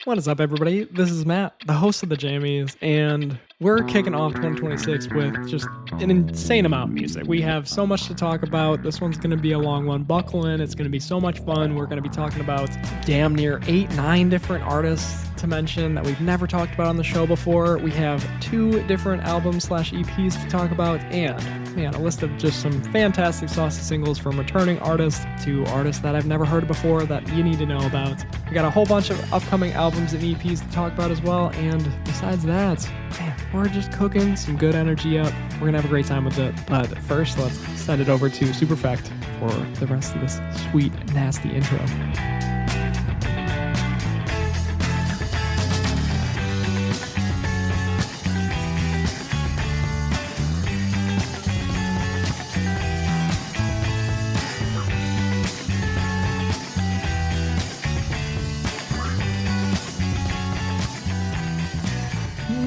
What is up, everybody? This is Matt, the host of the Jammies, and we're kicking off 2026 with just an insane amount of music. We have so much to talk about. This one's going to be a long one. Buckle in. It's going to be so much fun. We're going to be talking about damn near 8-9 different artists to mention that we've never talked about on the show before. We have 2 different albums/EPs to talk about, and man, a list of just some fantastic saucy singles from returning artists to artists that I've never heard of before that you need to know about. We got a whole bunch of upcoming albums and EPs to talk about as well, and besides that, man, we're just cooking some good energy up. We're gonna have a great time with it, but first let's send it over to Superfect for the rest of this sweet, nasty intro.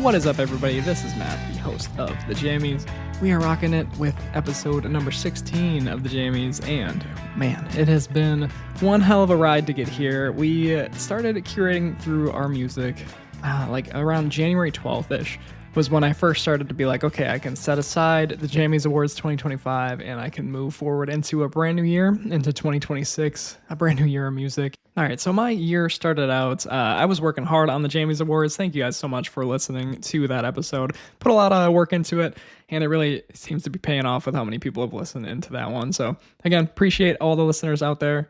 What is up, everybody? This is Matt, the host of The Jammies. We are rocking it with episode number 16 of The Jammies, and man, it has been one hell of a ride to get here. We started curating through our music like around January 12th-ish was when I first started to be like, okay, I can set aside the Jammies Awards 2025 and I can move forward into a brand new year, into 2026, a brand new year of music. All right, so my year started out, I was working hard on the Jammies Awards. Thank you guys so much for listening to that episode. Put a lot of work into it, and it really seems to be paying off with how many people have listened into that one. So again, appreciate all the listeners out there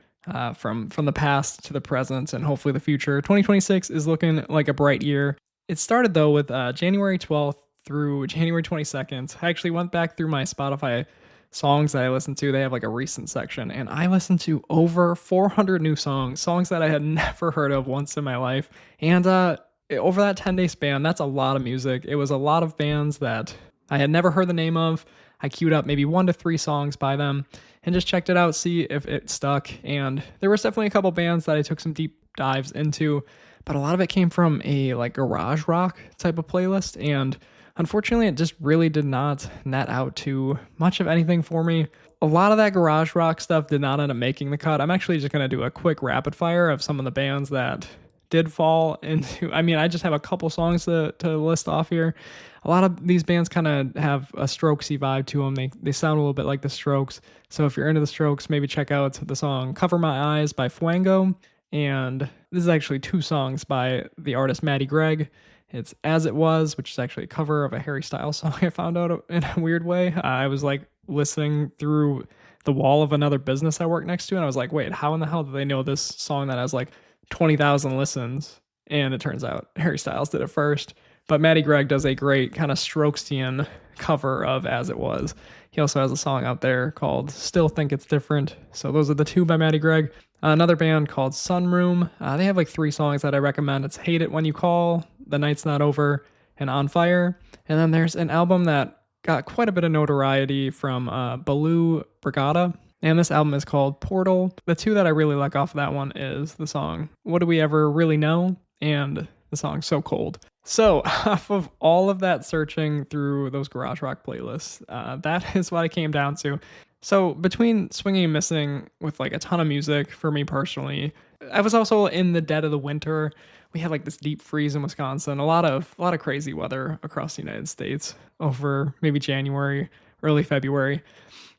from the past to the present and hopefully the future. 2026 is looking like a bright year. It started though with January 12th through January 22nd. I actually went back through my Spotify songs that I listened to. They have like a recent section, and I listened to over 400 new songs that I had never heard of once in my life. And over that 10-day span, that's a lot of music. It was a lot of bands that I had never heard the name of. I queued up maybe 1 to 3 songs by them and just checked it out, see if it stuck. And there was definitely a couple bands that I took some deep dives into, but a lot of it came from a like garage rock type of playlist, and unfortunately it just really did not net out to much of anything for me. A lot of that garage rock stuff did not end up making the cut. I'm actually just going to do a quick rapid fire of some of the bands that did fall into, I just have a couple songs to list off here. A lot of these bands kind of have a Strokesy vibe to them. They sound a little bit like the Strokes. So if you're into the Strokes, maybe check out the song Cover My Eyes by Fuego. And this is actually 2 songs by the artist Maddie Gregg. It's As It Was, which is actually a cover of a Harry Styles song I found out in a weird way. I was like listening through the wall of another business I work next to, and I was like, wait, how in the hell do they know this song that has like 20,000 listens? And it turns out Harry Styles did it first. But Maddie Gregg does a great kind of Strokesian cover of As It Was. He also has a song out there called Still Think It's Different. So those are the 2 by Maddie Gregg. Another band called Sunroom. They have like 3 songs that I recommend. It's Hate It When You Call, The Night's Not Over, and On Fire. And then there's an album that got quite a bit of notoriety from Baloo Brigada. And this album is called Portal. The 2 that I really like off of that one is the song What Do We Ever Really Know? And the song So Cold. So off of all of that searching through those garage rock playlists, that is what I came down to. So between swinging and missing with like a ton of music for me personally, I was also in the dead of the winter. We had like this deep freeze in Wisconsin, a lot of crazy weather across the United States over maybe January, early February.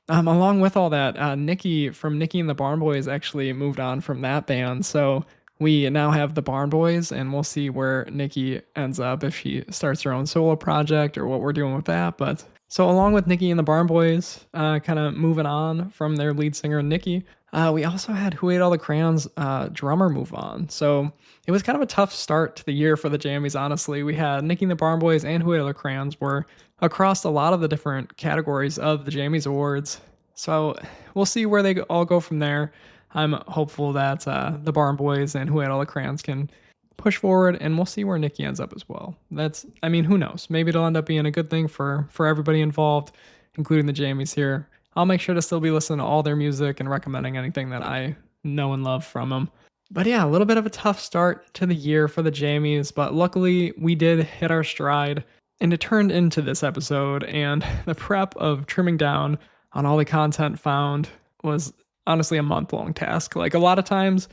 Along with all that, Nikki from Nikki and the Barn Boys actually moved on from that band. So we now have the Barn Boys, and we'll see where Nikki ends up if she starts her own solo project or what we're doing with that. But so along with Nikki and the Barn Boys, kind of moving on from their lead singer, Nikki, we also had Who Ate All the Crayons drummer move on. So it was kind of a tough start to the year for the Jammies, honestly. We had Nikki and the Barn Boys and Who Ate All the Crayons were across a lot of the different categories of the Jammies Awards. So we'll see where they all go from there. I'm hopeful that the Barn Boys and Who Ate All the Crayons can push forward, and we'll see where Nikki ends up as well. Who knows? Maybe it'll end up being a good thing for everybody involved, including the Jammies here. I'll make sure to still be listening to all their music and recommending anything that I know and love from them. But yeah, a little bit of a tough start to the year for the Jammies, but luckily we did hit our stride, and it turned into this episode, and the prep of trimming down on all the content found was honestly a month-long task. Like, a lot of times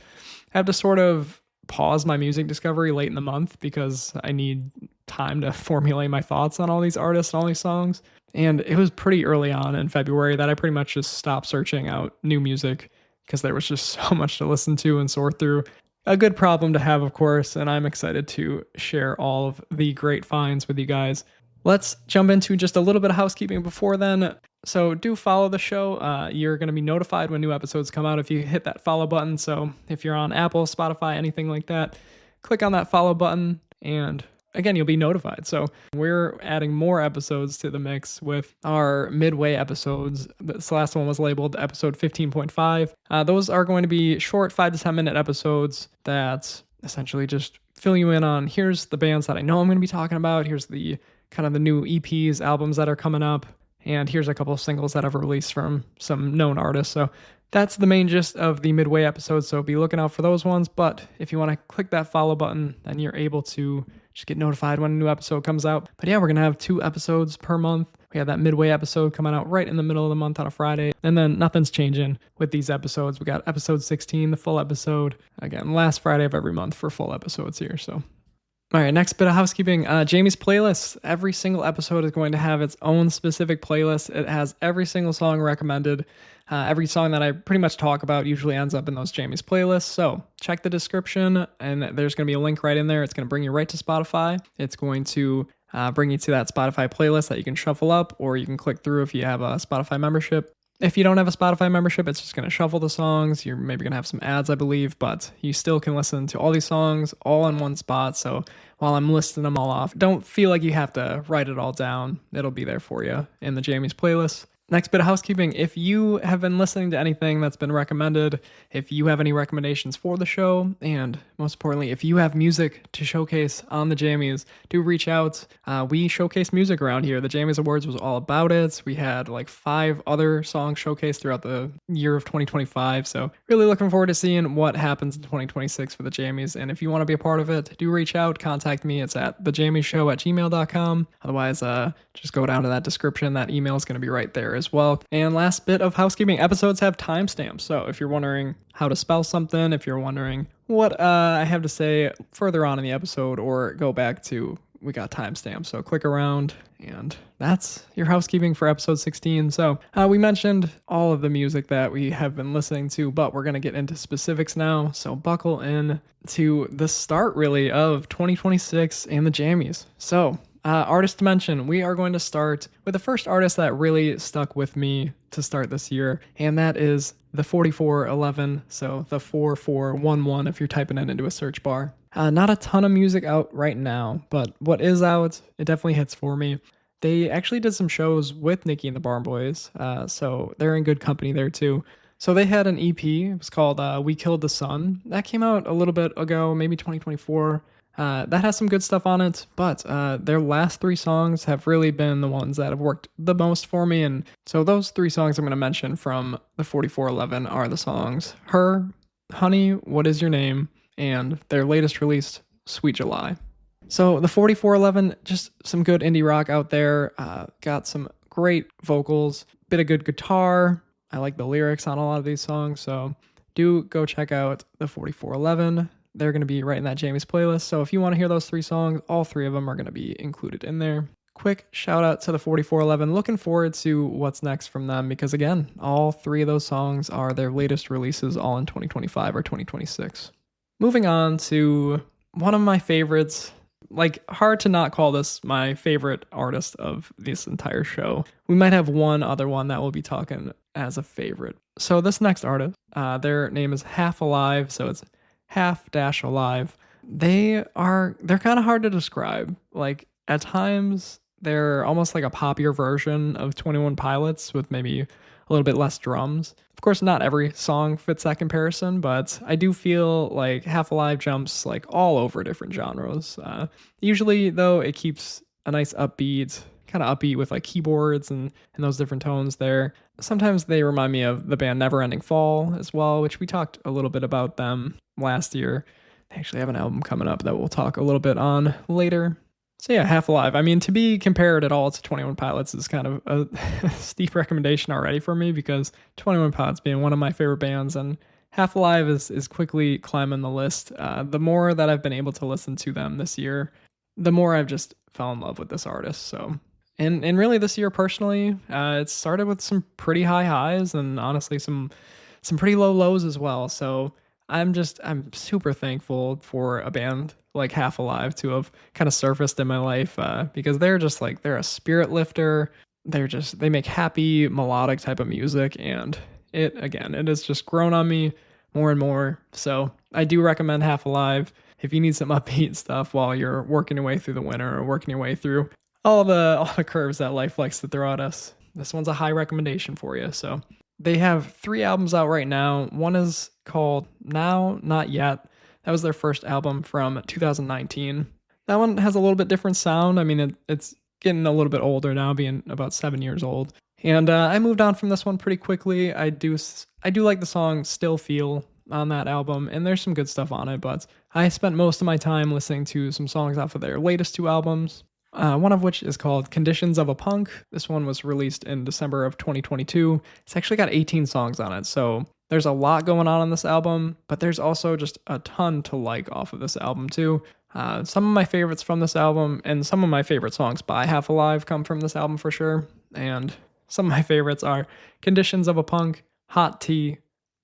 I have to sort of pause my music discovery late in the month because I need time to formulate my thoughts on all these artists and all these songs. And it was pretty early on in February that I pretty much just stopped searching out new music because there was just so much to listen to and sort through. A good problem to have, of course, and I'm excited to share all of the great finds with you guys. Let's jump into just a little bit of housekeeping before then. So do follow the show. You're going to be notified when new episodes come out if you hit that follow button. So if you're on Apple, Spotify, anything like that, click on that follow button and again, you'll be notified. So we're adding more episodes to the mix with our midway episodes. This last one was labeled episode 15.5. Those are going to be short 5 to 10 minute episodes that essentially just fill you in on here's the bands that I know I'm going to be talking about. Here's the kind of the new EPs, albums that are coming up. And here's a couple of singles that I've released from some known artists. So that's the main gist of the midway episode. So be looking out for those ones. But if you want to click that follow button, then you're able to just get notified when a new episode comes out. But yeah, we're going to have 2 episodes per month. We have that midway episode coming out right in the middle of the month on a Friday. And then nothing's changing with these episodes. We got episode 16, the full episode. Again, last Friday of every month for full episodes here. So all right, next bit of housekeeping, Jamie's playlist. Every single episode is going to have its own specific playlist. It has every single song recommended. Every song that I pretty much talk about usually ends up in those Jamie's playlists. So check the description, and there's going to be a link right in there. It's going to bring you right to Spotify. It's going to bring you to that Spotify playlist that you can shuffle up, or you can click through if you have a Spotify membership. If you don't have a Spotify membership, it's just going to shuffle the songs. You're maybe going to have some ads, I believe, but you still can listen to all these songs all in one spot. So while I'm listing them all off, don't feel like you have to write it all down. It'll be there for you in the Jamie's playlist. Next bit of housekeeping, if you have been listening to anything that's been recommended, if you have any recommendations for the show, and most importantly, if you have music to showcase on the Jammies, do reach out. We showcase music around here. The Jammies Awards was all about it. We had like 5 other songs showcased throughout the year of 2025, so really looking forward to seeing what happens in 2026 for the Jammies, and if you want to be a part of it, do reach out, contact me. It's at thejamieshow@gmail.com. Otherwise, just go down to that description. That email is going to be right there as well. And last bit of housekeeping, episodes have timestamps. So if you're wondering how to spell something, if you're wondering what I have to say further on in the episode, or go back to, we got timestamps. So click around, and that's your housekeeping for episode 16. So we mentioned all of the music that we have been listening to, but we're going to get into specifics now. So buckle in to the start really of 2026 and the Jammies. So artist to mention, we are going to start with the first artist that really stuck with me to start this year, and that is the 4411, so the 4411 if you're typing it into a search bar. Not a ton of music out right now, but what is out, it definitely hits for me. They actually did some shows with Nikki and the Barn Boys, so they're in good company there too. So they had an EP, it was called We Killed the Sun. That came out a little bit ago, maybe 2024. That has some good stuff on it, but their last 3 songs have really been the ones that have worked the most for me. And so those 3 songs I'm going to mention from the 4411 are the songs Her, Honey, What Is Your Name, and their latest release, Sweet July. So the 4411, just some good indie rock out there. Got some great vocals, bit of good guitar. I like the lyrics on a lot of these songs, so do go check out the 4411. They're going to be right in that Jamie's playlist. So if you want to hear those 3 songs, all 3 of them are going to be included in there. Quick shout out to the 4411. Looking forward to what's next from them because, again, all 3 of those songs are their latest releases, all in 2025 or 2026. Moving on to one of my favorites. Like, hard to not call this my favorite artist of this entire show. We might have one other one that we'll be talking as a favorite. So this next artist, their name is Half Alive. So it's half-alive. They're kind of hard to describe. Like, at times they're almost like a poppier version of 21 Pilots with maybe a little bit less drums. Of course, not every song fits that comparison, but I do feel like Half Alive jumps like all over different genres. Usually though, it keeps a nice upbeat with like keyboards and those different tones there. Sometimes they remind me of the band Never Ending Fall as well, which we talked a little bit about them last year. They actually have an album coming up that we'll talk a little bit on later. So yeah, Half Alive. I mean, to be compared at all to 21 Pilots is kind of a steep recommendation already for me because 21 Pilots being one of my favorite bands, and Half Alive is quickly climbing the list. The more that I've been able to listen to them this year, the more I've just fell in love with this artist. So, and really this year personally, it started with some pretty high highs and honestly some pretty low lows as well. So I'm super thankful for a band like Half Alive to have kind of surfaced in my life, because they're just like, they're a spirit lifter. They make happy melodic type of music, and it has just grown on me more and more. So I do recommend Half Alive if you need some upbeat stuff while you're working your way through the winter or working your way through all the curves that life likes to throw at us. This one's a high recommendation for you. So they have 3 albums out right now. One is called Now, Not Yet. That was their first album from 2019. That one has a little bit different sound. I mean, it's getting a little bit older now, being about 7 years old. And I moved on from this one pretty quickly. I do like the song Still Feel on that album, and there's some good stuff on it, but I spent most of my time listening to some songs off of their latest 2 albums. One of which is called Conditions of a Punk. This one was released in December of 2022. It's actually got 18 songs on it, so there's a lot going on this album, but there's also just a ton to like off of this album too. Some of my favorites from this album and some of my favorite songs by Half Alive come from this album for sure, and some of my favorites are Conditions of a Punk, Hot Tea,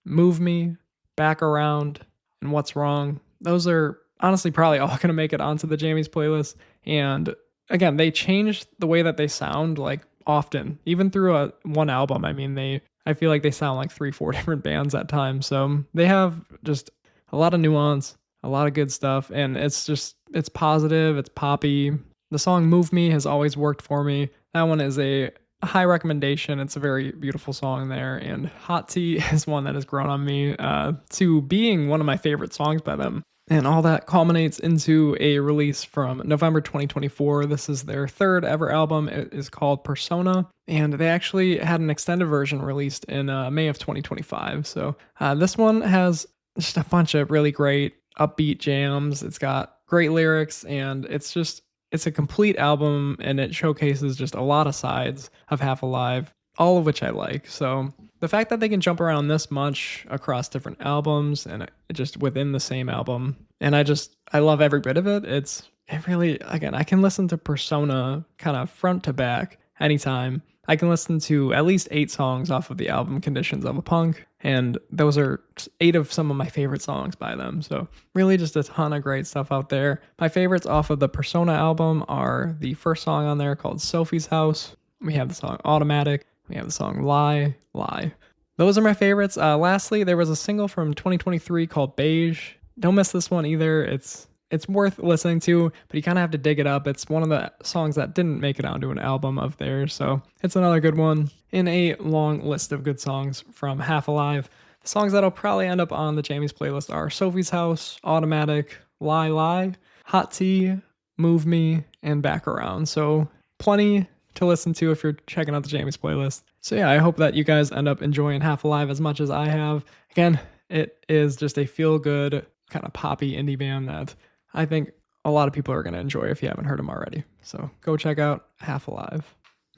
Move Me, Back Around, and What's Wrong. Those are honestly probably all going to make it onto the Jammies playlist, and again, they changed the way that they sound like often, even through one album. I mean, I feel like they sound like 3-4 different bands at times. So they have just a lot of nuance, a lot of good stuff, and it's positive, it's poppy. The song Move Me has always worked for me. That one is a high recommendation. It's a very beautiful song there, and Hot Tea is one that has grown on me to being one of my favorite songs by them. And all that culminates into a release from November 2024. This is their 3rd ever album. It is called Persona, and they actually had an extended version released in May of 2025. So this one has just a bunch of really great upbeat jams. It's got great lyrics, and it's a complete album, and it showcases just a lot of sides of Half Alive, all of which I like. So the fact that they can jump around this much across different albums and just within the same album, and I love every bit of it. It really, again, I can listen to Persona kind of front to back anytime. I can listen to at least 8 songs off of the album Conditions of a Punk, and those are 8 of some of my favorite songs by them. So really just a ton of great stuff out there. My favorites off of the Persona album are the first song on there called Sophie's House. We have the song Automatic. We have the song Lie, Lie. Those are my favorites. Lastly, there was a single from 2023 called Beige. Don't miss this one either. It's worth listening to, but you kind of have to dig it up. It's one of the songs that didn't make it onto an album of theirs, so it's another good one in a long list of good songs from Half Alive. The songs that'll probably end up on the Jammies playlist are Sophie's House, Automatic, Lie, Lie, Hot Tea, Move Me, and Back Around. So plenty to listen to if you're checking out the Jammies playlist. So yeah, I hope that you guys end up enjoying Half Alive as much as I have. Again, it is just a feel-good, kind of poppy indie band that I think a lot of people are going to enjoy if you haven't heard them already. So go check out Half Alive.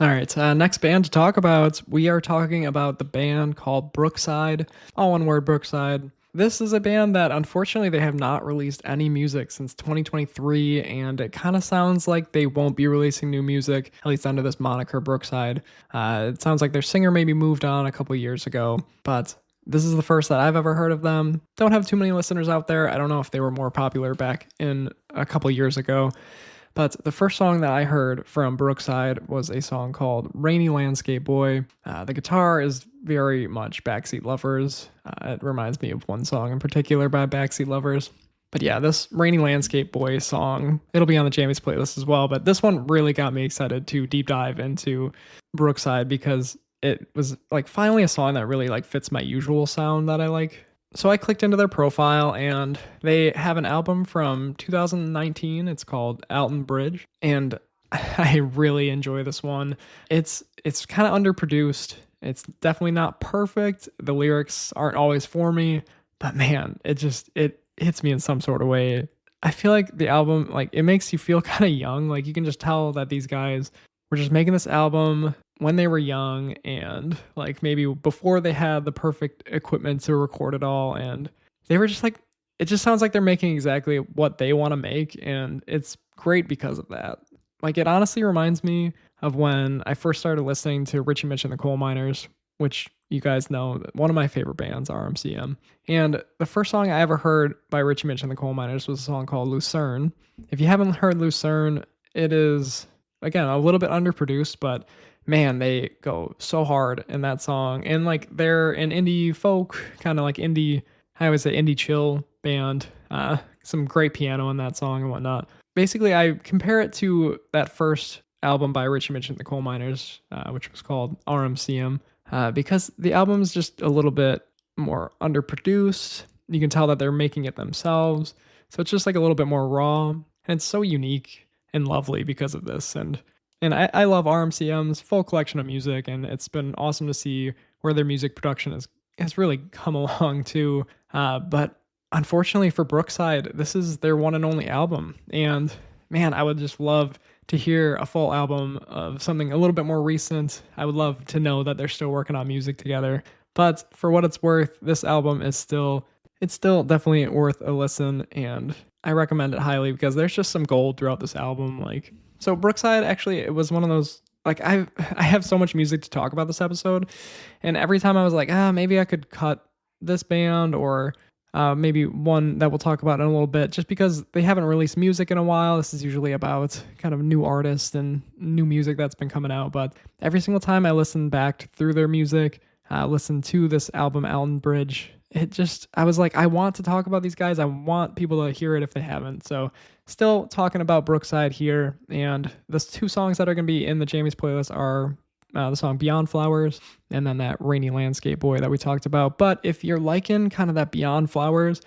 All right, next band to talk about, we are talking about the band called Brookside. All one word, Brookside. This is a band that unfortunately they have not released any music since 2023, and it kind of sounds like they won't be releasing new music, at least under this moniker Brookside. It sounds like their singer maybe moved on a couple years ago, but this is the first that I've ever heard of them. Don't have too many listeners out there. I don't know if they were more popular back in a couple years ago, but the first song that I heard from Brookside was a song called Rainy Landscape Boy. The guitar is very much Backseat Lovers. It reminds me of one song in particular by Backseat Lovers. But yeah, this Rainy Landscape Boy song, it'll be on the Jammies playlist as well. But this one really got me excited to deep dive into Brookside because it was like finally a song that really like fits my usual sound that I like. So I clicked into their profile, and they have an album from 2019. It's called Alton Bridge, and I really enjoy this one. It's kind of underproduced. It's definitely not perfect. The lyrics aren't always for me, but man, it hits me in some sort of way. I feel like the album, like, it makes you feel kind of young. Like, you can just tell that these guys were just making this album when they were young and like maybe before they had the perfect equipment to record it all. And they were just like, it just sounds like they're making exactly what they want to make. And it's great because of that. Like, it honestly reminds me of when I first started listening to Richie Mitch and the Coal Miners, which you guys know, one of my favorite bands, RMCM. And the first song I ever heard by Richie Mitch and the Coal Miners was a song called Lucerne. If you haven't heard Lucerne, it is, again, a little bit underproduced, but man, they go so hard in that song. And like, they're an indie folk, kind of like indie, I always say indie chill band. Some great piano in that song and whatnot. Basically, I compare it to that first album by Richie Mitch and the Coal Miners, which was called RMCM, because the album's just a little bit more underproduced. You can tell that they're making it themselves. So it's just like a little bit more raw. And it's so unique and lovely because of this. And I love RMCM's full collection of music, and it's been awesome to see where their music production has really come along too. But unfortunately for Brookside, this is their one and only album. And man, I would just love to hear a full album of something a little bit more recent. I would love to know that they're still working on music together. But for what it's worth, this album is still definitely worth a listen, and I recommend it highly because there's just some gold throughout this album. Like, so Brookside, actually, it was one of those, like, I have so much music to talk about this episode, and every time I was like, maybe I could cut this band or maybe one that we'll talk about in a little bit, just because they haven't released music in a while. This is usually about kind of new artists and new music that's been coming out, but every single time I listen back through their music, listen to this album, Alton Bridge, I was like, I want to talk about these guys. I want people to hear it if they haven't. So still talking about Brookside here. And the two songs that are going to be in the Jamie's playlist are the song Beyond Flowers and then that Rainy Landscape Boy that we talked about. But if you're liking kind of that Beyond Flowers,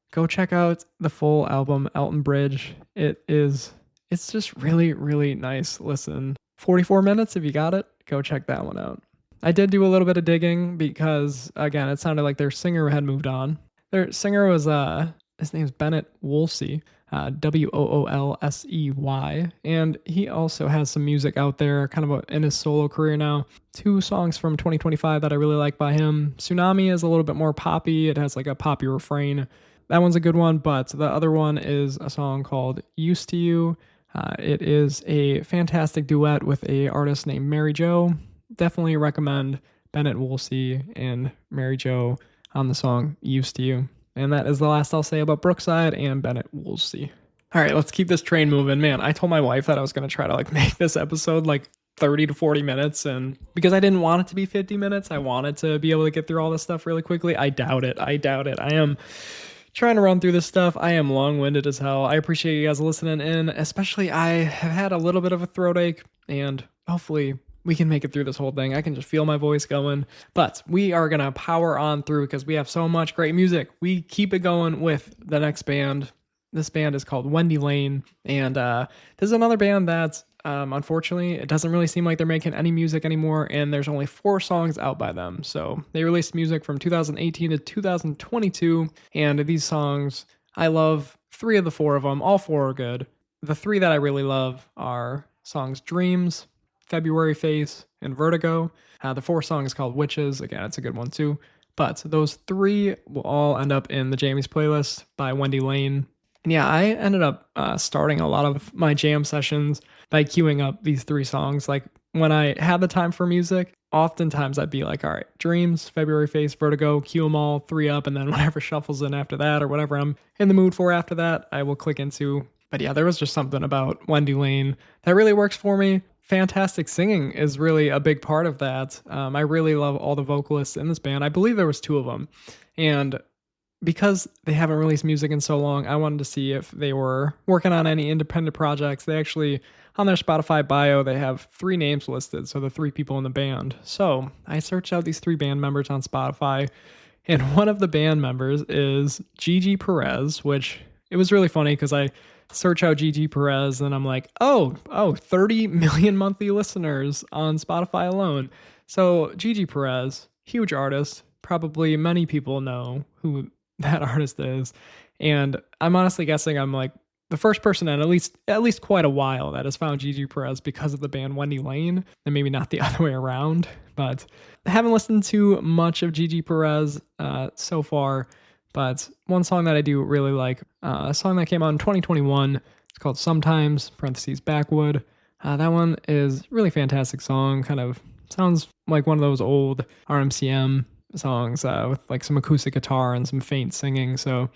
go check out the full album, Alton Bridge. It's just really, really nice listen. 44 minutes. If you got it, go check that one out. I did do a little bit of digging because, again, it sounded like their singer had moved on. Their singer was, his name's Bennett Woolsey, Woolsey, and he also has some music out there kind of in his solo career now. 2 songs from 2025 that I really like by him. Tsunami is a little bit more poppy. It has like a poppy refrain. That one's a good one, but the other one is a song called Used to You. It is a fantastic duet with a artist named Mary Jo. Definitely recommend Bennett Woolsey and Mary Jo on the song Used to You. And that is the last I'll say about Brookside and Bennett Woolsey. All right, let's keep this train moving. Man, I told my wife that I was going to try to like make this episode like 30 to 40 minutes. And because I didn't want it to be 50 minutes, I wanted to be able to get through all this stuff really quickly. I doubt it. I am trying to run through this stuff. I am long-winded as hell. I appreciate you guys listening in, especially I have had a little bit of a throat ache, and hopefully we can make it through this whole thing. I can just feel my voice going, but we are going to power on through because we have so much great music. We keep it going with the next band. This band is called Wendy Lane, and this is another band that, unfortunately, it doesn't really seem like they're making any music anymore, and there's only 4 songs out by them. So they released music from 2018 to 2022, and these songs, I love 3 of the 4 of them. All 4 are good. The 3 that I really love are songs Dreams, February Face, and Vertigo. The 4th song is called Witches. Again, it's a good one too. But those 3 will all end up in the Jamie's playlist by Wendy Lane. And yeah, I ended up starting a lot of my jam sessions by queuing up these 3 songs. Like when I had the time for music, oftentimes I'd be like, all right, Dreams, February Face, Vertigo, queue them all 3 up, and then whatever shuffles in after that or whatever I'm in the mood for after that, I will click into. But yeah, there was just something about Wendy Lane that really works for me. Fantastic singing is really a big part of that. I really love all the vocalists in this band. I believe there was 2 of them. And because they haven't released music in so long, I wanted to see if they were working on any independent projects. They actually, on their Spotify bio, they have 3 names listed. So the 3 people in the band. So I searched out these 3 band members on Spotify. And one of the band members is Gigi Perez, which it was really funny because I search out Gigi Perez and I'm like, oh, 30 million monthly listeners on Spotify alone. So Gigi Perez, huge artist, probably many people know who that artist is. And I'm honestly guessing I'm like the first person in at least quite a while that has found Gigi Perez because of the band Wendy Lane, and maybe not the other way around. But I haven't listened to much of Gigi Perez so far. But one song that I do really like, a song that came out in 2021, it's called Sometimes, parentheses, Backwood. That one is really fantastic song, kind of sounds like one of those old RMCM songs with like some acoustic guitar and some faint singing. So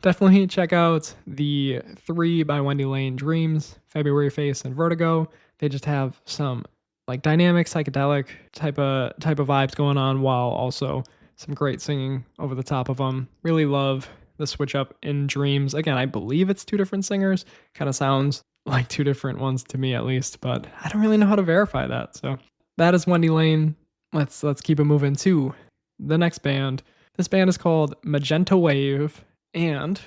definitely check out the 3 by Wendy Lane, Dreams, February Face, and Vertigo. They just have some like dynamic, psychedelic type of vibes going on, while also some great singing over the top of them. Really love the switch up in Dreams. Again, I believe it's 2 different singers. Kind of sounds like 2 different ones to me at least, but I don't really know how to verify that. So that is Wendy Lane. Let's keep it moving to the next band. This band is called Magenta Wave. And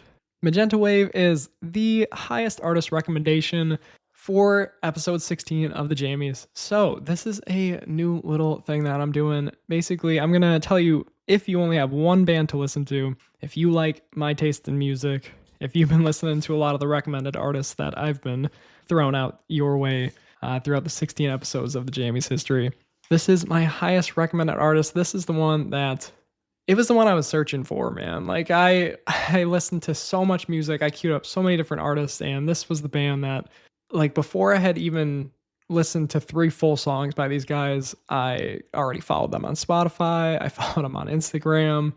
Magenta Wave is the highest artist recommendation for episode 16 of the Jammies. So this is a new little thing that I'm doing. Basically, I'm going to tell you, if you only have one band to listen to, if you like my taste in music, if you've been listening to a lot of the recommended artists that I've been throwing out your way throughout the 16 episodes of the Jammies history, this is my highest recommended artist. This is the one that... It was the one I was searching for, man. Like, I listened to so much music. I queued up so many different artists, and this was the band that, like, before I had even listened to 3 full songs by these guys, I already followed them on Spotify. I followed them on Instagram.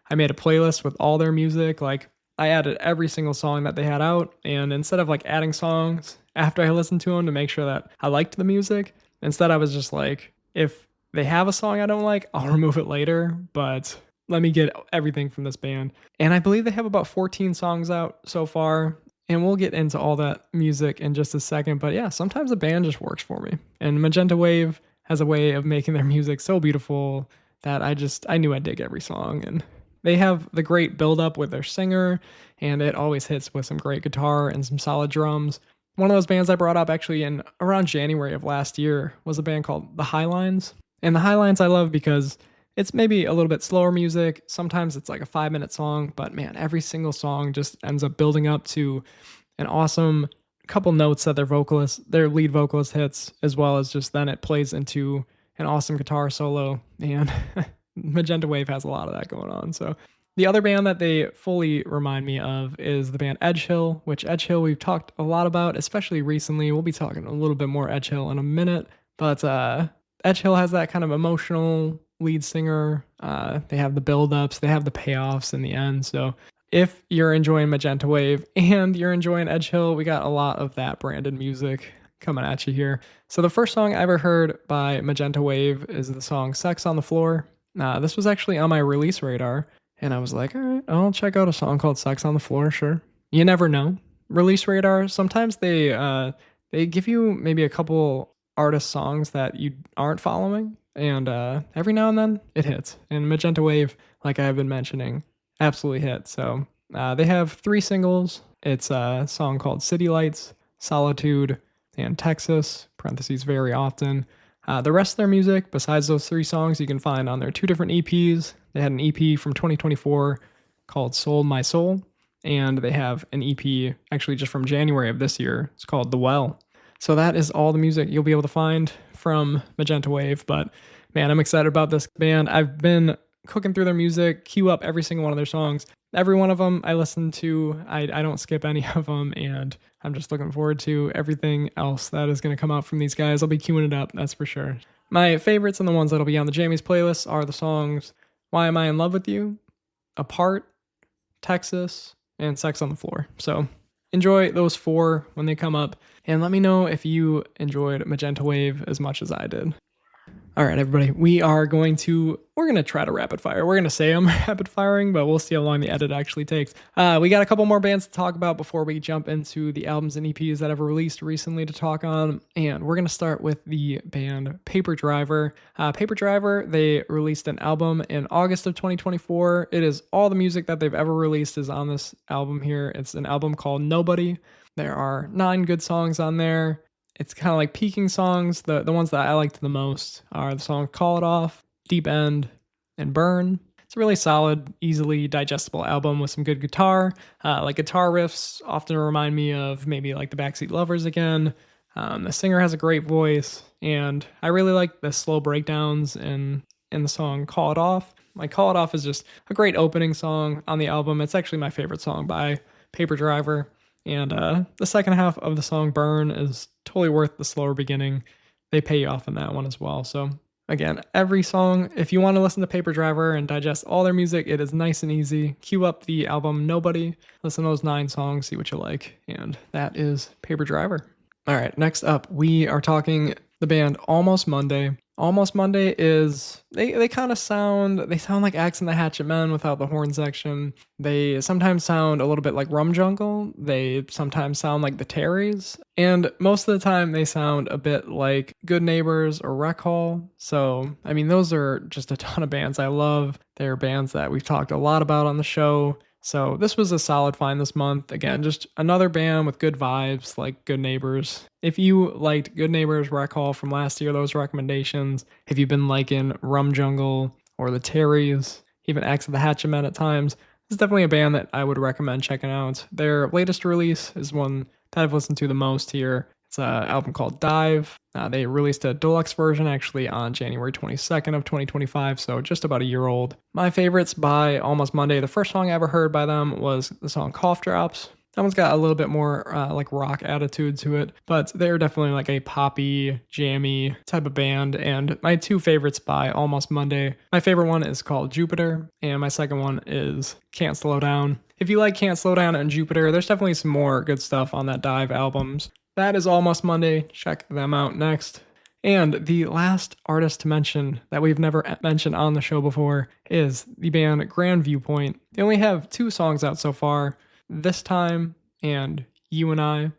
I made a playlist with all their music. Like, I added every single song that they had out, and instead of, like, adding songs after I listened to them to make sure that I liked the music, instead I was just like, if they have a song I don't like, I'll remove it later, but... let me get everything from this band. And I believe they have about 14 songs out so far. And we'll get into all that music in just a second. But yeah, sometimes a band just works for me. And Magenta Wave has a way of making their music so beautiful that I knew I'd dig every song. And they have the great build-up with their singer. And it always hits with some great guitar and some solid drums. One of those bands I brought up actually in around January of last year was a band called The Highlines. And The Highlines I love because... it's maybe a little bit slower music. Sometimes it's like a 5-minute song, but man, every single song just ends up building up to an awesome couple notes that their lead vocalist hits, as well as just then it plays into an awesome guitar solo. And Magenta Wave has a lot of that going on. So the other band that they fully remind me of is the band Edgehill, which Edgehill we've talked a lot about, especially recently. We'll be talking a little bit more Edgehill in a minute, but Edgehill has that kind of emotional lead singer. They have the build-ups, they have the payoffs in the end. So if you're enjoying Magenta Wave and you're enjoying Edgehill, we got a lot of that branded music coming at you here. So the first song I ever heard by Magenta Wave is the song Sex on the Floor. This was actually on my release radar, and I was like, all right, I'll check out a song called Sex on the Floor, sure. You never know. Release radar, sometimes they give you maybe a couple artist songs that you aren't following, and every now and then it hits. And Magenta Wave, like I've been mentioning, absolutely hit. So they have 3 singles. It's a song called City Lights, Solitude, and Texas, parentheses very often. The rest of their music, besides those 3 songs, you can find on their 2 different EPs. They had an EP from 2024 called Sold My Soul, and they have an EP actually just from January of this year. It's called The Well. So that is all the music you'll be able to find from Magenta Wave. But man, I'm excited about this band. I've been cooking through their music, queue up every single one of their songs. Every one of them I listen to. I don't skip any of them, and I'm just looking forward to everything else that is going to come out from these guys. I'll be queuing it up, that's for sure. My favorites and the ones that'll be on the Jammies playlist are the songs Why Am I in Love With You, Apart, Texas, and Sex on the Floor. So enjoy those 4 when they come up, and let me know if you enjoyed Magenta Wave as much as I did. All right, everybody, we're going to try to rapid fire. We're going to say I'm rapid firing, but we'll see how long the edit actually takes. We got a couple more bands to talk about before we jump into the albums and EPs that have released recently to talk on. And we're going to start with the band Paper Driver. Paper Driver, they released an album in August of 2024. It is all the music that they've ever released is on this album here. It's an album called Nobody. There are 9 good songs on there. It's kind of like peaking songs. The ones that I liked the most are the song Call It Off, Deep End, and Burn. It's It's a really solid, easily digestible album with some good guitar. Like guitar riffs often remind me of maybe like the Backseat Lovers again. The singer has a great voice, and I really like the slow breakdowns in the song Call It Off. Like Call It Off is just a great opening song on the album. It's actually my favorite song by Paper Driver. And the second half of the song Burn is totally worth the slower beginning. They pay you off in that one as well. So again, every song, if you want to listen to Paper Driver and digest all their music, it is nice and easy. Cue up the album Nobody, listen to those 9 songs, see what you like. And that is Paper Driver. All right, next up, we are talking the band Almost Monday. Almost Monday is, they kind of sound like Axe and the Hatchet Men without the horn section. They sometimes sound a little bit like Rum Jungle. They sometimes sound like the Terrys. And most of the time they sound a bit like Good Neighbors or Rec Hall. So, I mean, those are just a ton of bands I love. They're bands that we've talked a lot about on the show. So this was a solid find this month. Again, just another band with good vibes like Good Neighbors. If you liked Good Neighbors, Rec Hall from last year, those recommendations. If you've been liking Rum Jungle or the Terrys, even Axe of the Hatchet Men at times, this is definitely a band that I would recommend checking out. Their latest release is one that I've listened to the most here. It's an album called Dive. They released a deluxe version actually on January 22nd of 2025, so just about a year old. My favorites by Almost Monday, the first song I ever heard by them was the song Cough Drops. That one's got a little bit more like rock attitude to it, but they're definitely like a poppy, jammy type of band. And my 2 favorites by Almost Monday, my favorite one is called Jupiter, and my second one is Can't Slow Down. If you like Can't Slow Down and Jupiter, there's definitely some more good stuff on that Dive albums. That is Almost Monday. Check them out next. And the last artist to mention that we've never mentioned on the show before is the band Grand Viewpoint. They only have 2 songs out so far, This Time and You and I.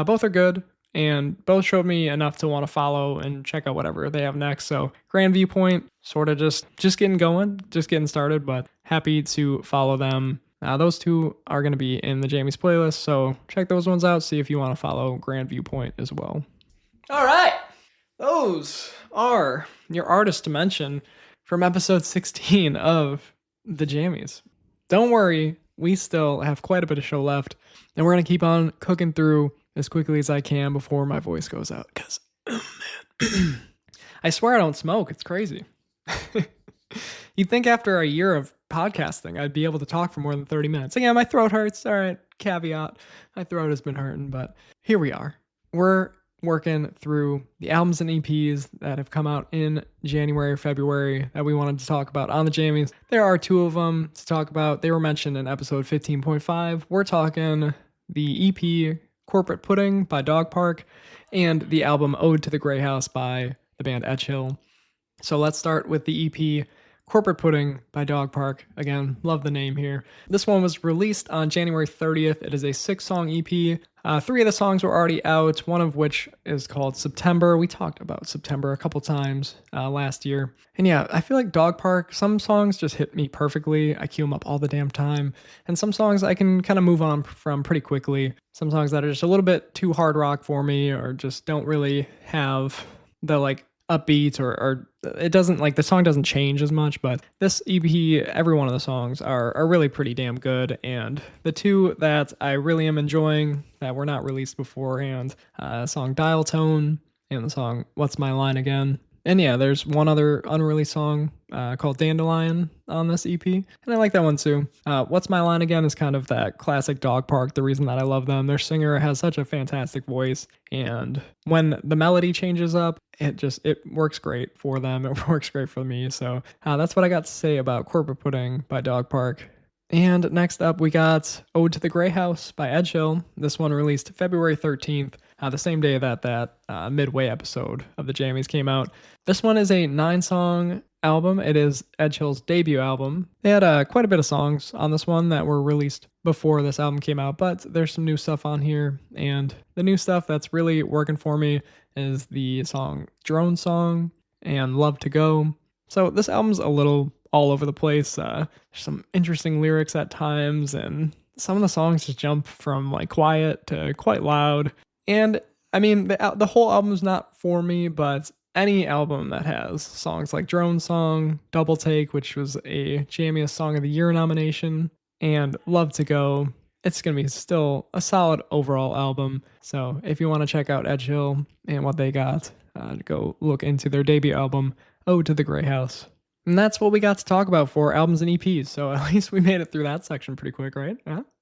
Both are good, and both showed me enough to want to follow and check out whatever they have next. So Grand Viewpoint, sort of just getting going, just getting started, but happy to follow them. Those 2 are going to be in the Jamie's playlist, so check those ones out, see if you want to follow Grand Viewpoint as well. All right, those are your artists to mention from episode 16 of the Jammies. Don't worry, we still have quite a bit of show left, and we're going to keep on cooking through as quickly as I can before my voice goes out, because, oh man, I swear I don't smoke, it's crazy. You'd think after a year of podcasting, I'd be able to talk for more than 30 minutes. Again, my throat hurts. All right, caveat. My throat has been hurting, but here we are. We're working through the albums and EPs that have come out in January or February that we wanted to talk about on the Jammies. There are 2 of them to talk about. They were mentioned in episode 15.5. We're talking the EP Corporate Pudding by Dogpark and the album Ode to the Greyhouse by the band Edgehill. So let's start with the EP Corporate Pudding by Dogpark. Again, love the name here. This one was released on January 30th. It is a 6-song EP. 3 of the songs were already out, one of which is called September. We talked about September a couple times last year. And yeah, I feel like Dogpark, some songs just hit me perfectly. I cue them up all the damn time. And some songs I can kind of move on from pretty quickly. Some songs that are just a little bit too hard rock for me, or just don't really have the like upbeat or it doesn't like the song doesn't change as much. But this EP, every one of the songs are really pretty damn good, and the 2 that I really am enjoying that were not released beforehand, song Dial Tone and the song What's My Line Again. And yeah, there's one other unreleased song called Dandelion on this EP, and I like that one too. What's My Line Again is kind of that classic Dogpark, the reason that I love them. Their singer has such a fantastic voice, and when the melody changes up, it works great for them. It works great for me. So that's what I got to say about Corporate Pudding by Dogpark. And next up, we got Ode to the Greyhouse by Edgehill. This one released February 13th, the same day that Midway episode of the Jammies came out. This one is a 9-song album. It is Edgehill's debut album. They had quite a bit of songs on this one that were released before this album came out, but there's some new stuff on here. And the new stuff that's really working for me is the song Drone Song and Love to Go. So this album's a little all over the place. There's some interesting lyrics at times, and some of the songs just jump from like quiet to quite loud. And I mean, the whole album's not for me, but any album that has songs like Drone Song, Double Take, which was a Jammiest Song of the Year nomination, and Love to Go, it's going to be still a solid overall album. So if you want to check out Edgehill and what they got, go look into their debut album, Ode to the Greyhouse. And that's what we got to talk about for albums and EPs. So at least we made it through that section pretty quick, right?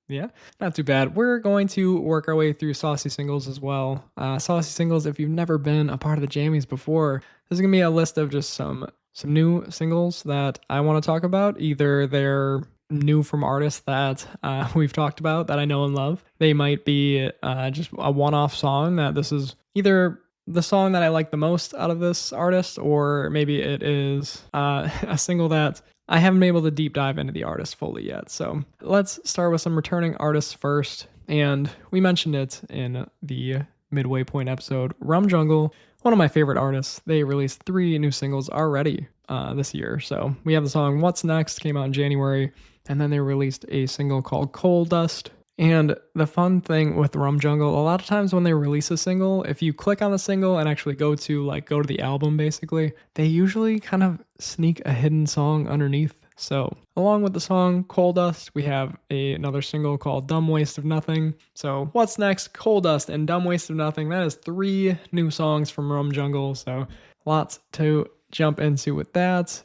Yeah, not too bad. We're going to work our way through Saucy Singles as well. Saucy Singles, if you've never been a part of the Jammies before, this is going to be a list of just some new singles that I want to talk about. Either they're new from artists that we've talked about that I know and love. They might be just a one-off song that this is either the song that I like the most out of this artist, or maybe it is a single that I haven't been able to deep dive into the artist fully yet. So let's start with some returning artists first. And we mentioned it in the midway point episode. Rum Jungle, one of my favorite artists. They released 3 new singles already this year. So we have the song What's Next, came out in January. And then they released a single called Coal Dust. And the fun thing with Rum Jungle, a lot of times when they release a single, if you click on the single and actually go to the album, basically, they usually kind of sneak a hidden song underneath. So along with the song Coal Dust, we have another single called Dumb Waste of Nothing. So What's Next, Coal Dust, and Dumb Waste of Nothing. That is 3 new songs from Rum Jungle. So lots to jump into with that.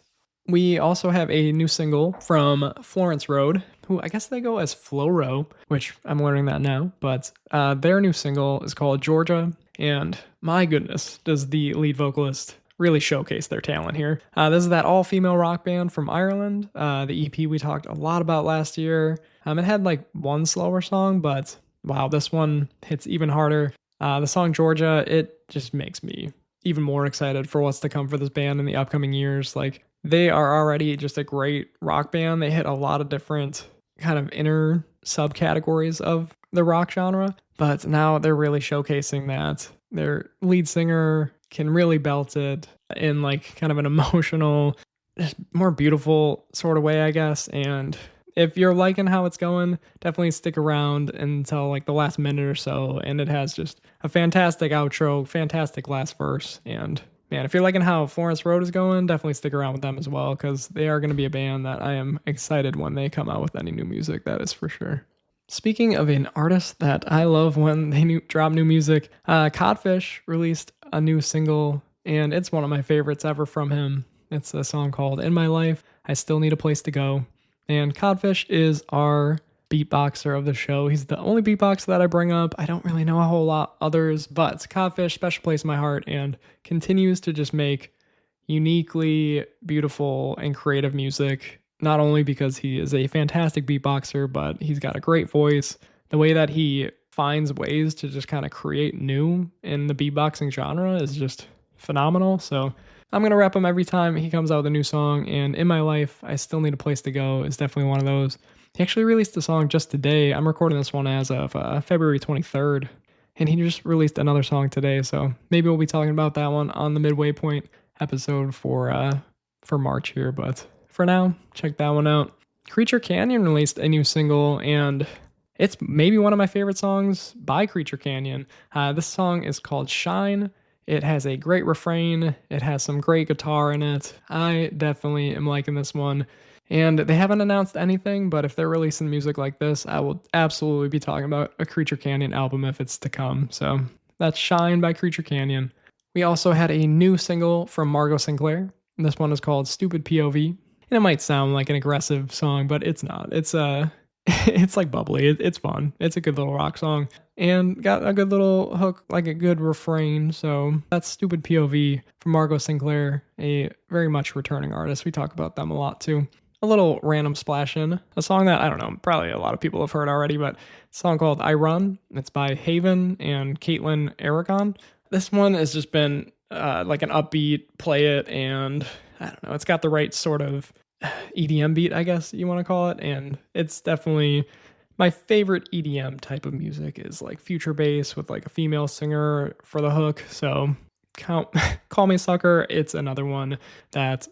We also have a new single from Florence Road, who I guess they go as Floro, which I'm learning that now. But their new single is called Georgia. And my goodness, does the lead vocalist really showcase their talent here. This is that all-female rock band from Ireland. The EP we talked a lot about last year. It had one slower song, but wow, this one hits even harder. The song Georgia, it just makes me even more excited for what's to come for this band in the upcoming years. They are already just a great rock band. They hit a lot of different kind of inner subcategories of the rock genre, but now they're really showcasing that their lead singer can really belt it in kind of an emotional, just more beautiful sort of way, I guess. And if you're liking how it's going, definitely stick around until the last minute or so. And it has just a fantastic outro, fantastic last verse. And man, if you're liking how Florence Road is going, definitely stick around with them as well, because they are going to be a band that I am excited when they come out with any new music, that is for sure. Speaking of an artist that I love when they drop new music, Codfish released a new single, and it's one of my favorites ever from him. It's a song called In My Life, I Still Need a Place to Go. And Codfish is our beatboxer of the show. He's the only beatboxer that I bring up. I don't really know a whole lot others, but Codfish, special place in my heart, and continues to just make uniquely beautiful and creative music, not only because he is a fantastic beatboxer, but he's got a great voice. The way that he finds ways to just kind of create new in the beatboxing genre is just phenomenal. So I'm going to rep him every time he comes out with a new song, and In My Life, I Still Need a Place to Go is definitely one of those. He actually released a song just today. I'm recording this one as of February 23rd, and he just released another song today, so maybe we'll be talking about that one on the Midway Point episode for March here, but for now, check that one out. Creature Canyon released a new single, and it's maybe one of my favorite songs by Creature Canyon. This song is called Shine. It has a great refrain. It has some great guitar in it. I definitely am liking this one. And they haven't announced anything, but if they're releasing music like this, I will absolutely be talking about a Creature Canyon album if it's to come. So that's Shine by Creature Canyon. We also had a new single from Margot Sinclair. And this one is called Stupid POV. And it might sound like an aggressive song, but it's not. It's it's bubbly. It's fun. It's a good little rock song. And got a good little hook, a good refrain. So that's Stupid POV from Margot Sinclair, a very much returning artist. We talk about them a lot too. A little random splash in, a song that, I don't know, probably a lot of people have heard already, but a song called I Run. It's by Haven and Caitlin Aragon. This one has just been an upbeat, play it, and I don't know, it's got the right sort of EDM beat, I guess you want to call it, and it's definitely my favorite EDM type of music is future bass with a female singer for the hook. So Call Me Sucker, it's another one that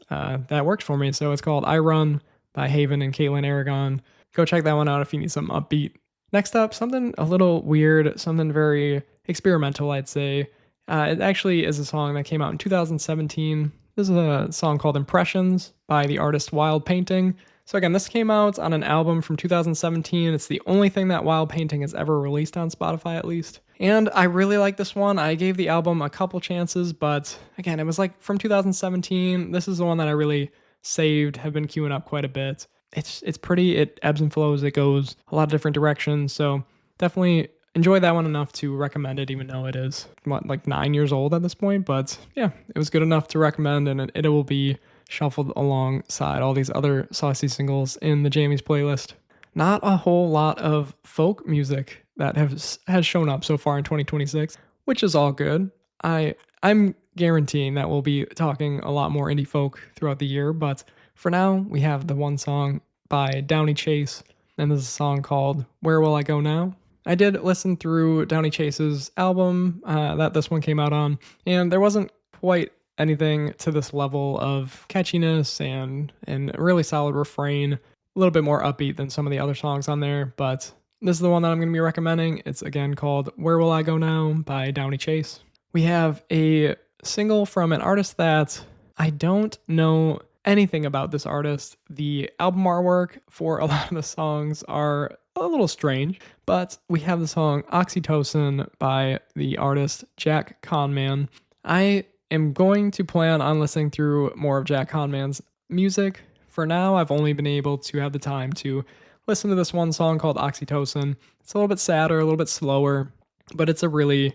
worked for me. So it's called I Run by Haven and Caitlin Aragon. Go check that one out if you need some upbeat. Next up, something a little weird, something very experimental, I'd say. It actually is a song that came out in 2017. This is a song called Impressions by the artist Wild Painting. So again, this came out on an album from 2017. It's the only thing that Wild Painting has ever released on Spotify, at least. And I really like this one. I gave the album a couple chances, but again, it was like from 2017. This is the one that I really saved, have been queuing up quite a bit. It's pretty, it ebbs and flows, it goes a lot of different directions. So definitely enjoyed that one enough to recommend it, even though it is, like 9 years old at this point. But yeah, it was good enough to recommend, and it will be shuffled alongside all these other saucy singles in the Jamie's playlist. Not a whole lot of folk music that has shown up so far in 2026, which is all good. I'm guaranteeing that we'll be talking a lot more indie folk throughout the year, but for now, we have the one song by Downey Chase, and this is a song called Where Will I Go Now? I did listen through Downey Chase's album that this one came out on, and there wasn't quite anything to this level of catchiness and a really solid refrain, a little bit more upbeat than some of the other songs on there, but this is the one that I'm going to be recommending. It's again called Where Will I Go Now by Downey Chase. We have a single from an artist that I don't know anything about this artist. The album artwork for a lot of the songs are a little strange, but we have the song Oxytocin by the artist Jack Conman. I am going to plan on listening through more of Jack Conman's music. For now, I've only been able to have the time to listen to this one song called Oxytocin. It's a little bit sadder, a little bit slower, but it's a really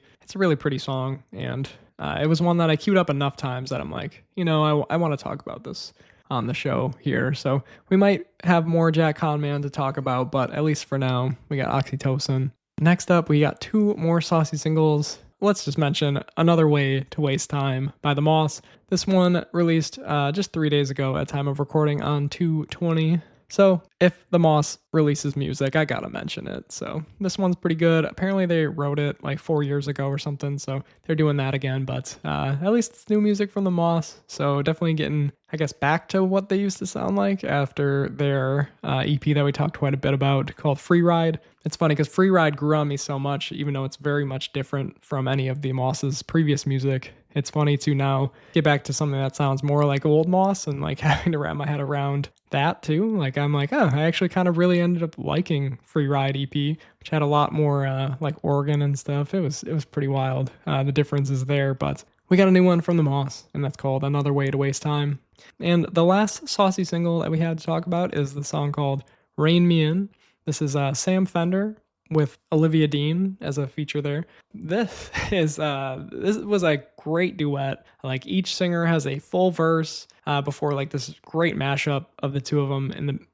pretty song, and it was one that I queued up enough times that I'm like, I want to talk about this on the show here. So we might have more Jack Conman to talk about, but at least for now, we got Oxytocin. Next up, we got two more saucy singles. Let's just mention Another Way to Waste Time by The Moss. This one released just 3 days ago at time of recording on 2/20. So if The Moss releases music, I gotta mention it. So this one's pretty good. Apparently they wrote it like 4 years ago or something, so they're doing that again. But at least it's new music from The Moss. So definitely getting, I guess, back to what they used to sound like after their EP that we talked quite a bit about called Free Ride. It's funny because Free Ride grew on me so much, even though it's very much different from any of the Moss's previous music. It's funny to now get back to something that sounds more like old Moss and like having to wrap my head around that too. Like I'm like, oh, I actually kind of really ended up liking Free Ride EP, which had a lot more like organ and stuff. It was pretty wild. The difference is there, but we got a new one from The Moss, and that's called Another Way to Waste Time. And the last saucy single that we had to talk about is the song called Rain Me In. This is Sam Fender with Olivia Dean as a feature there. This was a great duet. Like each singer has a full verse before like this great mashup of the two of them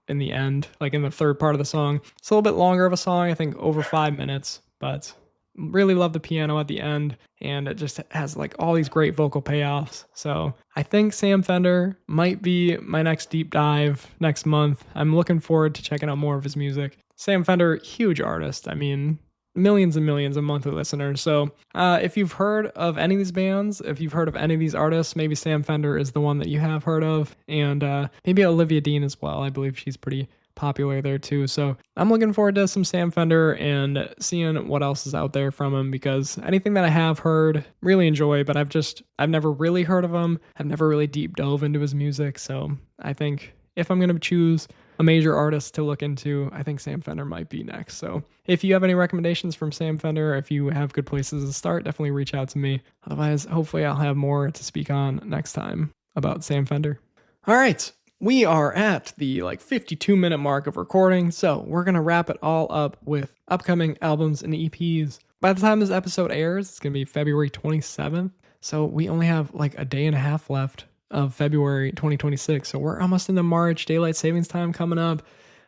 in the end, like in the third part of the song. It's a little bit longer of a song, I think over 5 minutes, but really love the piano at the end, and it just has like all these great vocal payoffs. So I think Sam Fender might be my next deep dive next month. I'm looking forward to checking out more of his music. Sam Fender, huge artist. I mean, millions and millions of monthly listeners. So if you've heard of any of these bands, if you've heard of any of these artists, maybe Sam Fender is the one that you have heard of, and maybe Olivia Dean as well. I believe she's pretty popular there too. So I'm looking forward to some Sam Fender and seeing what else is out there from him, because anything that I have heard, really enjoy, but I've never really heard of him. I've never really deep dove into his music. So I think if I'm going to choose a major artist to look into, I think Sam Fender might be next. So if you have any recommendations from Sam Fender, if you have good places to start, definitely reach out to me. Otherwise, hopefully I'll have more to speak on next time about Sam Fender. All right. We are at the 52-minute mark of recording, so we're going to wrap it all up with upcoming albums and EPs. By the time this episode airs, it's going to be February 27th, so we only have a day and a half left of February 2026, so we're almost into March, daylight savings time coming up.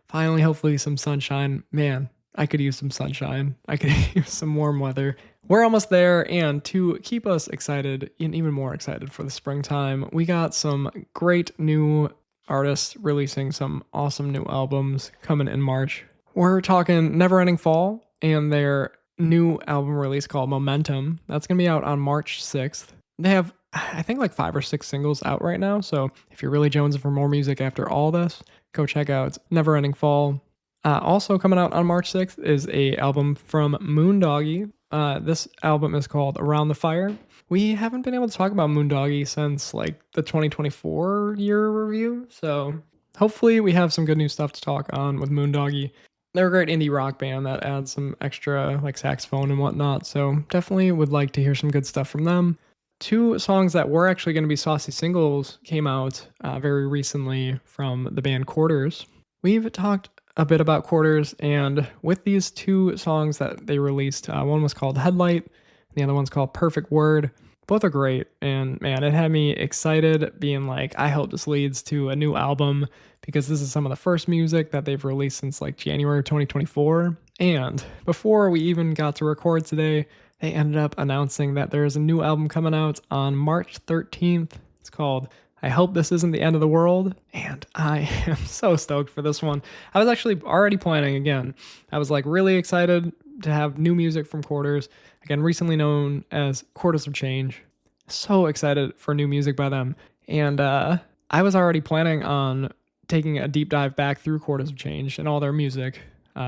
Finally, hopefully some sunshine. Man, I could use some sunshine. I could use some warm weather. We're almost there, and to keep us excited and even more excited for the springtime, we got some great new artists releasing some awesome new albums coming in March. We're talking Neverending Fall and their new album release called Momentum. That's going to be out on March 6th. They have, I think, 5 or 6 singles out right now. So if you're really jonesing for more music after all this, go check out Neverending Fall. Also coming out on March 6th is a album from Moondoggie. This album is called Around the Fire. We haven't been able to talk about Moondoggie since like the 2024 year review, so hopefully we have some good new stuff to talk on with Moondoggie. They're a great indie rock band that adds some extra like saxophone and whatnot, so definitely would like to hear some good stuff from them. 2 songs that were actually going to be saucy singles came out very recently from the band Quarters. We've talked a bit about Quarters, and with these 2 songs that they released, one was called Headlight, and the other one's called Perfect Word. Both are great, and man, it had me excited, being like, I hope this leads to a new album, because this is some of the first music that they've released since like January of 2024. And before we even got to record today, they ended up announcing that there's a new album coming out on March 13th. It's called I Hope This Isn't the End of the World, and I am so stoked for this one. I was actually already planning again. I was like really excited to have new music from Quarters, again, recently known as Quarters of Change. So excited for new music by them. And I was already planning on taking a deep dive back through Quarters of Change and all their music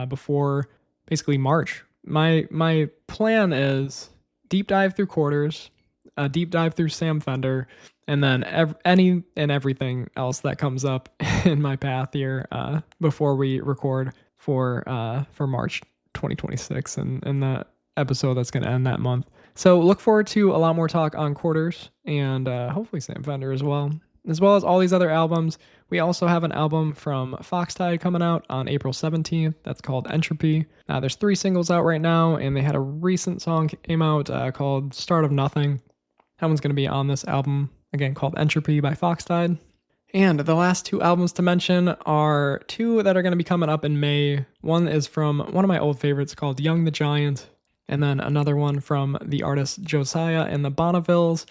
before basically March. My plan is deep dive through Quarters, a deep dive through Sam Fender, and then any and everything else that comes up in my path here before we record for March 2026 and the episode that's going to end that month. So look forward to a lot more talk on Quarters and hopefully Sam Fender as well as all these other albums. We also have an album from Foxtide coming out on April 17th. That's called Entropy. There's 3 singles out right now, and they had a recent song came out called Start of Nothing. That one's going to be on this album, again, called Entropy by Foxtide. And the last 2 albums to mention are 2 that are going to be coming up in May. One is from one of my old favorites called Young the Giant, and then another one from the artist Josiah and the Bonnevilles.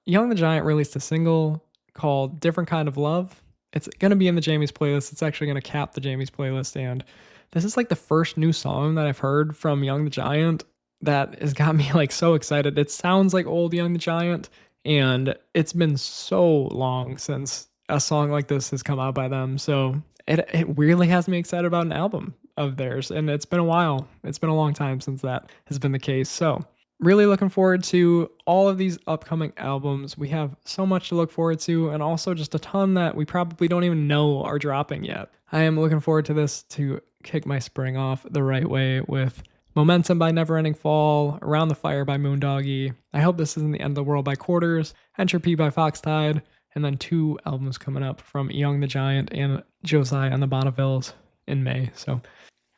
Young the Giant released a single called Different Kind of Love. It's going to be in the Jamie's playlist. It's actually going to cap the Jamie's playlist, and this is like the first new song that I've heard from Young the Giant that has got me like so excited. It sounds like old Young the Giant, and it's been so long since a song like this has come out by them, so it really has me excited about an album of theirs, and it's been a while. It's been a long time since that has been the case, so really looking forward to all of these upcoming albums. We have so much to look forward to, and also just a ton that we probably don't even know are dropping yet. I am looking forward to this to kick my spring off the right way with Momentum by Neverending Fall, Around the Fire by Moondoggie, I Hope This Isn't the End of the World by Quarters, Entropy by Foxtide, and then 2 albums coming up from Young the Giant and Josiah and the Bonnevilles in May. So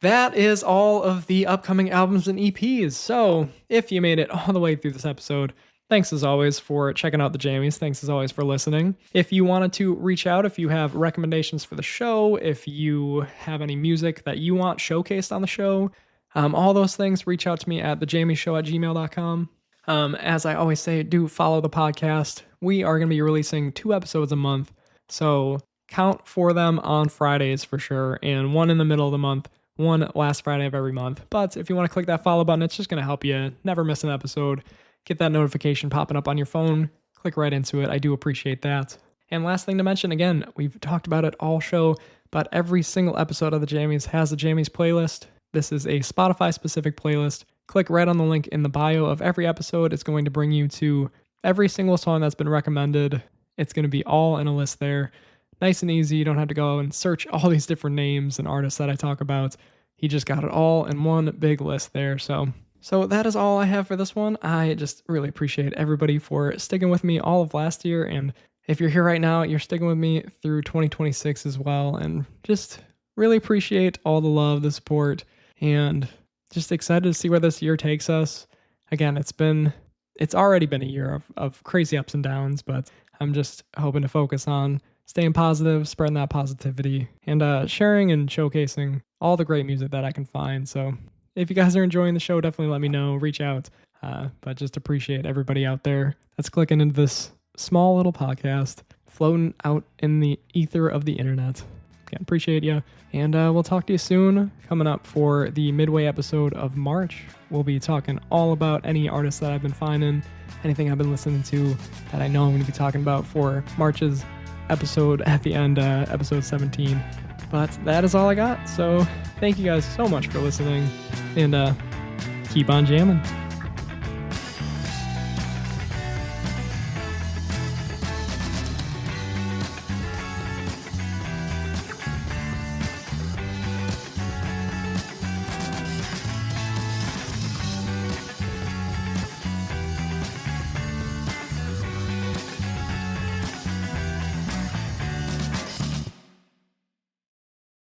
that is all of the upcoming albums and EPs. So if you made it all the way through this episode, thanks as always for checking out the Jamies. Thanks as always for listening. If you wanted to reach out, if you have recommendations for the show, if you have any music that you want showcased on the show, all those things, reach out to me at thejamieshow@gmail.com. As I always say, do follow the podcast. We are going to be releasing 2 episodes a month, so count for them on Fridays for sure, and one in the middle of the month, one last Friday of every month. But if you want to click that follow button, it's just going to help you never miss an episode. Get that notification popping up on your phone. Click right into it. I do appreciate that. And last thing to mention, again, we've talked about it all show, but every single episode of the Jamies has a Jamies playlist. This is a Spotify-specific playlist. Click right on the link in the bio of every episode. It's going to bring you to every single song that's been recommended. It's going to be all in a list there. Nice and easy. You don't have to go and search all these different names and artists that I talk about. He just got it all in one big list there. So that is all I have for this one. I just really appreciate everybody for sticking with me all of last year. And if you're here right now, you're sticking with me through 2026 as well. And just really appreciate all the love, the support, and just excited to see where this year takes us. Again, it's already been a year of crazy ups and downs, but I'm just hoping to focus on staying positive, spreading that positivity, and sharing and showcasing all the great music that I can find. So if you guys are enjoying the show, definitely let me know, reach out. But just appreciate everybody out there that's clicking into this small little podcast floating out in the ether of the internet. Again, appreciate you. And we'll talk to you soon. Coming up for the midway episode of March, we'll be talking all about any artists that I've been finding, anything I've been listening to that I know I'm going to be talking about for March's episode at the end, episode 17. But that is all I got. So thank you guys so much for listening, and keep on jamming.